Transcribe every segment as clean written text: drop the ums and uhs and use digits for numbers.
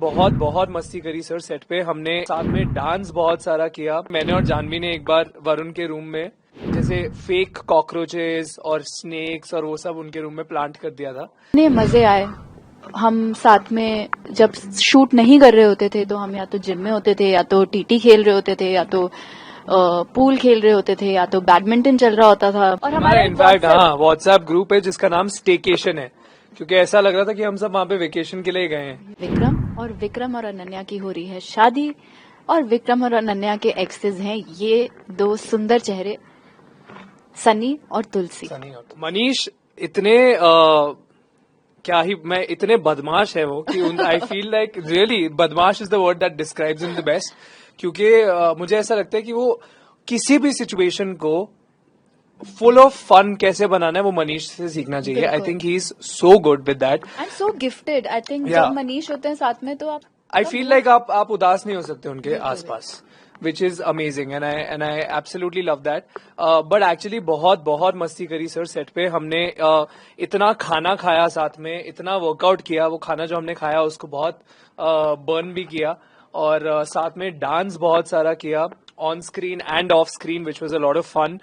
बहुत बहुत मस्ती करी सर सेट पे। हमने साथ में डांस बहुत सारा किया। मैंने और जानवी ने एक बार वरुण के रूम में जैसे फेक कॉकरोचेस और स्नेक्स और वो सब उनके रूम में प्लांट कर दिया था। इतने मजे आए। हम साथ में जब शूट नहीं कर रहे होते थे तो हम या तो जिम में होते थे, या तो टीटी खेल रहे होते थे, या तो पूल खेल रहे होते थे, या तो बैडमिंटन चल रहा होता था। और हमारा इनफैक्ट व्हाट्सएप ग्रुप है जिसका नाम स्टेकेशन है, क्योंकि ऐसा लग रहा था कि हम सब वहाँ पे वेकेशन के लिए गए हैं। विक्रम और अनन्या की हो रही है शादी, और विक्रम और अनन्या के एक्सेस हैं ये दो सुंदर चेहरे, सनी और तुलसी। मनीष इतने क्या ही मैं इतने बदमाश है वो कि आई फील लाइक रियली बदमाश is the word that describes him the best. क्योंकि मुझे ऐसा लगता है कि वो किसी भी सिचुएशन को फुल ऑफ फन कैसे बनाना है वो मनीष से सीखना चाहिए। I think he is so good with that and so gifted. I think जब मनीष होते हैं साथ में तो आप आई फील लाइक आप उदास नहीं हो सकते उनके आसपास, which is amazing and I absolutely love that. But actually बहुत बहुत मस्ती करी सर सेट पे। हमने इतना खाना खाया साथ में, इतना वर्कआउट किया। वो खाना जो हमने खाया उसको बहुत बर्न भी किया, और साथ में डांस बहुत सारा किया on screen and off screen, which was a lot of fun.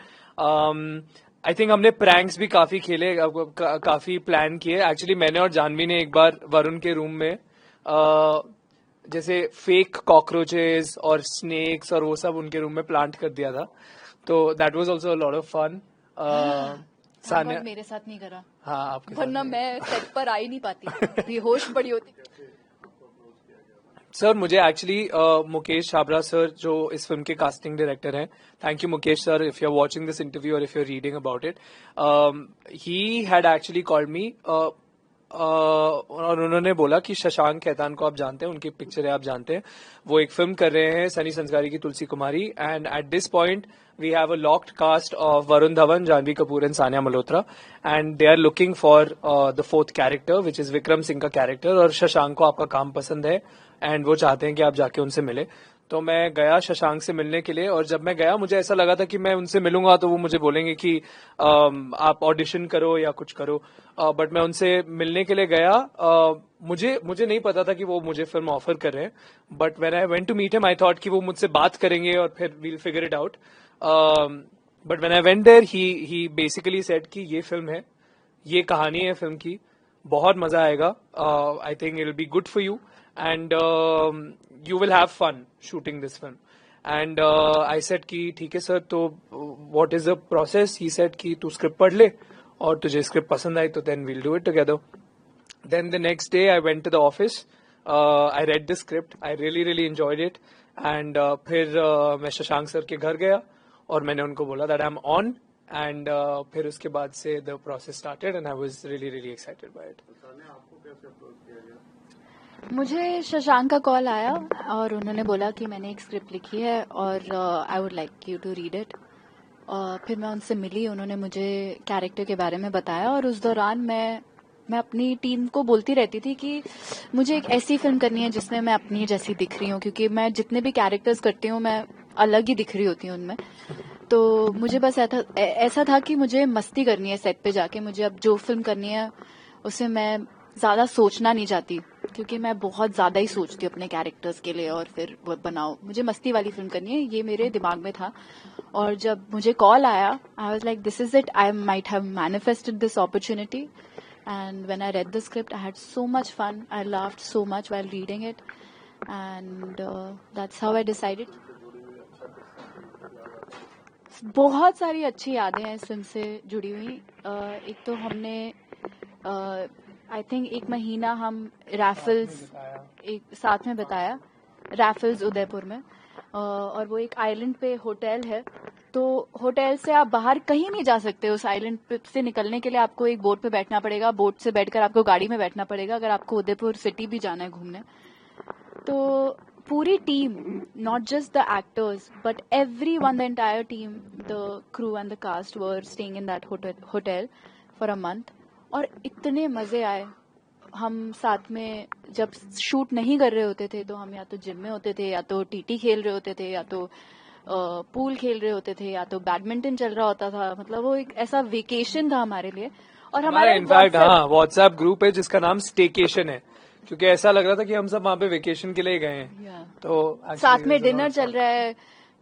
I think हमने प्रैंक्स भी काफी खेले, काफी प्लान किए। एक्चुअली मैंने और जानवी ने एक बार वरुण के रूम में जैसे फेक कॉकरोचेस और स्नेक्स और वो सब उनके रूम में प्लांट कर दिया था। तो that was also a lot of fun. Sania मेरे साथ नहीं करा। हाँ, आपके वरना मैं सेट पर आ ही नहीं पाती, बेहोश पड़ी होती। सर मुझे एक्चुअली मुकेश छाबरा सर जो इस फिल्म के कास्टिंग डायरेक्टर हैं, thank you Mukesh sir if you are watching this interview और if you are reading about it, he had actually called me और उन्होंने बोला कि शशांक खेतान को आप जानते हैं, उनकी पिक्चर है आप जानते हैं, वो एक फिल्म कर रहे हैं सनी संस्कारी की Tulsi Kumari, and at this point we have a locked cast of Varun Dhawan, Janhvi Kapoor and Sanya Malhotra, and they are looking for the fourth character which is Vikram Singh का कैरेक्टर, और शशांक को आपका काम पसंद है एंड वो चाहते हैं कि आप जाके उनसे मिले। तो मैं गया शशांक से मिलने के लिए, और जब मैं गया मुझे ऐसा लगा था कि मैं उनसे मिलूंगा तो वो मुझे बोलेंगे कि आप ऑडिशन करो या कुछ करो, बट मैं उनसे मिलने के लिए गया। मुझे नहीं पता था कि वो मुझे फिल्म ऑफर कर रहे हैं, but when I went to meet him I thought कि वो मुझसे बात करेंगे और फिर we'll figure it out, but when I went there he basically said कि ये फिल्म है, ये कहानी है फिल्म की, बहुत मजा आएगा, I think it will be good for you and you will have fun shooting this film. And I said कि ठीक है सर, तो what is the process? He said कि तू स्क्रिप्ट पढ़ ले और तुझे स्क्रिप्ट पसंद आई तो then we'll do it together. Then the next day I went to the office. I read the script. I really enjoyed it. And फिर मैं शशांक सर के घर गया और मैंने उनको बोला that I'm on. And फिर उसके बाद से the process started and I was really excited by it. मुझे शशांक का कॉल आया और उन्होंने बोला कि मैंने एक स्क्रिप्ट लिखी है और I would like you to read it. फिर मैं उनसे मिली, उन्होंने मुझे कैरेक्टर के बारे में बताया, और उस दौरान मैं अपनी टीम को बोलती रहती थी कि मुझे एक ऐसी फिल्म करनी है जिसमें मैं अपनी जैसी दिख रही हूँ, क्योंकि मैं जितने भी कैरेक्टर्स करती हूँ मैं अलग ही दिख रही होती हूँ उनमें। तो मुझे बस ऐसा था कि मुझे मस्ती करनी है सेट पे जाके। मुझे अब जो फिल्म करनी है उसे मैं ज्यादा सोचना नहीं चाहती, क्योंकि मैं बहुत ज्यादा ही सोचती हूँ अपने कैरेक्टर्स के लिए और फिर वो बनाओ। मुझे मस्ती वाली फिल्म करनी है, ये मेरे दिमाग में था। और जब मुझे कॉल आया I was like this is it, I might have manifested this opportunity, and when I read the script I had so much fun, I laughed so much while reading it, and that's how I decided. बहुत सारी अच्छी यादें हैं इस film से जुड़ी हुई। एक तो हमने आई थिंक एक महीना हम रैफल्स एक साथ में बिताया, रैफल्स उदयपुर में, और वो एक आइलैंड पे होटल है। तो होटल से आप बाहर कहीं नहीं जा सकते, उस आइलैंड से निकलने के लिए आपको एक बोट पे बैठना पड़ेगा, बोट से बैठकर आपको गाड़ी में बैठना पड़ेगा अगर आपको उदयपुर सिटी भी जाना है घूमने। तो पूरी team, not just the actors but everyone, the entire team, the crew and the cast were staying in that hotel for a month, और इतने मजे आए। हम साथ में जब शूट नहीं कर रहे होते थे तो हम या तो जिम में होते थे, या तो टीटी खेल रहे होते थे, या तो पूल खेल रहे होते थे, या तो बैडमिंटन चल रहा होता था। मतलब वो एक ऐसा वेकेशन था हमारे लिए। और हमारा इनफैक्ट व्हाट्सएप ग्रुप है जिसका नाम स्टेकेशन है, क्योंकि ऐसा लग रहा था कि हम सब वहाँ पे वेकेशन के लिए गए हैं। Yeah. तो साथ actually में there's a lot dinner of चल fun. रहा है,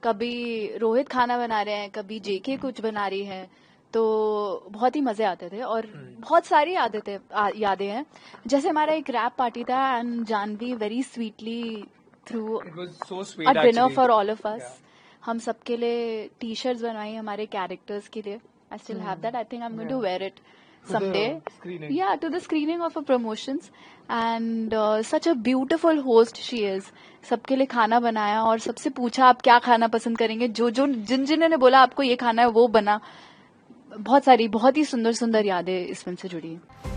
कभी रोहित खाना बना रहे हैं, कभी जेके कुछ बना रही है, तो बहुत ही मजे आते थे। और बहुत सारी यादें हैं। जैसे हमारा एक रैप पार्टी था and Janhvi very sweetly through It was so sweet a dinner actually. For all of Yeah. Us. हम सबके लिए टी शर्ट्स बनवाई हमारे कैरेक्टर्स के लिए। I still have that, I think I am going to wear it To the someday. screening. Yeah, to the screening of her promotions. And such a beautiful host she is. सबके लिए खाना बनाया और सबसे पूछा आप क्या खाना पसंद करेंगे, जो जो जिन्होंने बोला आपको ये खाना है वो बना। बहुत सारी बहुत ही सुंदर सुंदर यादें इस फिल्म से जुड़ी हैं।